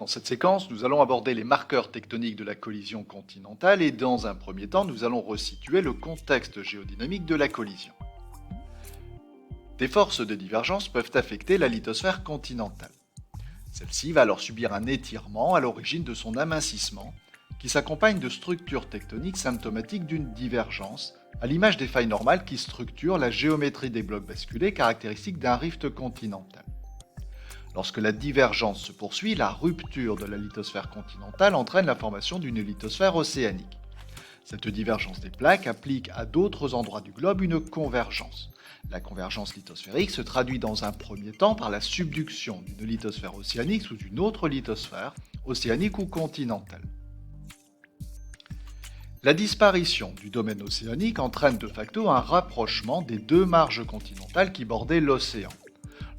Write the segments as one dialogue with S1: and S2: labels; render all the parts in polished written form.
S1: Dans cette séquence, nous allons aborder les marqueurs tectoniques de la collision continentale et dans un premier temps, nous allons resituer le contexte géodynamique de la collision. Des forces de divergence peuvent affecter la lithosphère continentale. Celle-ci va alors subir un étirement à l'origine de son amincissement, qui s'accompagne de structures tectoniques symptomatiques d'une divergence, à l'image des failles normales qui structurent la géométrie des blocs basculés caractéristiques d'un rift continental. Lorsque la divergence se poursuit, la rupture de la lithosphère continentale entraîne la formation d'une lithosphère océanique. Cette divergence des plaques applique à d'autres endroits du globe une convergence. La convergence lithosphérique se traduit dans un premier temps par la subduction d'une lithosphère océanique sous une autre lithosphère, océanique ou continentale. La disparition du domaine océanique entraîne de facto un rapprochement des deux marges continentales qui bordaient l'océan.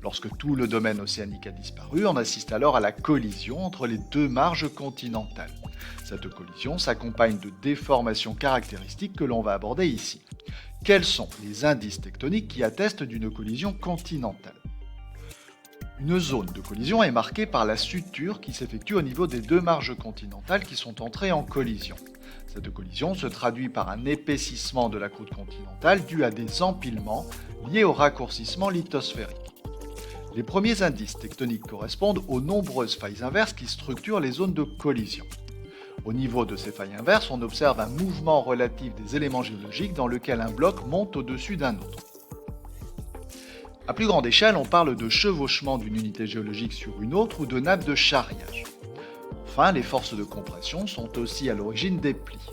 S1: Lorsque tout le domaine océanique a disparu, on assiste alors à la collision entre les deux marges continentales. Cette collision s'accompagne de déformations caractéristiques que l'on va aborder ici. Quels sont les indices tectoniques qui attestent d'une collision continentale ? Une zone de collision est marquée par la suture qui s'effectue au niveau des deux marges continentales qui sont entrées en collision. Cette collision se traduit par un épaississement de la croûte continentale dû à des empilements liés au raccourcissement lithosphérique. Les premiers indices tectoniques correspondent aux nombreuses failles inverses qui structurent les zones de collision. Au niveau de ces failles inverses, on observe un mouvement relatif des éléments géologiques dans lequel un bloc monte au-dessus d'un autre. À plus grande échelle, on parle de chevauchement d'une unité géologique sur une autre ou de nappe de charriage. Enfin, les forces de compression sont aussi à l'origine des plis.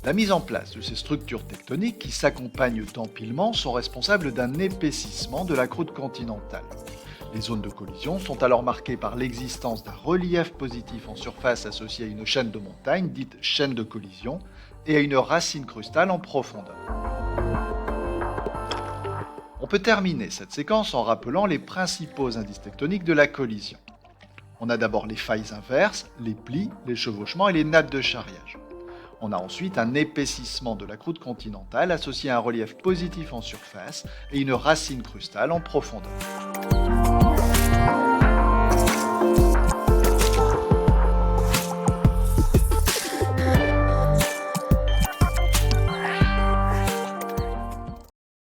S1: La mise en place de ces structures tectoniques qui s'accompagnent d'empilements sont responsables d'un épaississement de la croûte continentale. Les zones de collision sont alors marquées par l'existence d'un relief positif en surface associé à une chaîne de montagnes, dite chaîne de collision, et à une racine crustale en profondeur. On peut terminer cette séquence en rappelant les principaux indices tectoniques de la collision. On a d'abord les failles inverses, les plis, les chevauchements et les nappes de charriage. On a ensuite un épaississement de la croûte continentale associé à un relief positif en surface et une racine crustale en profondeur.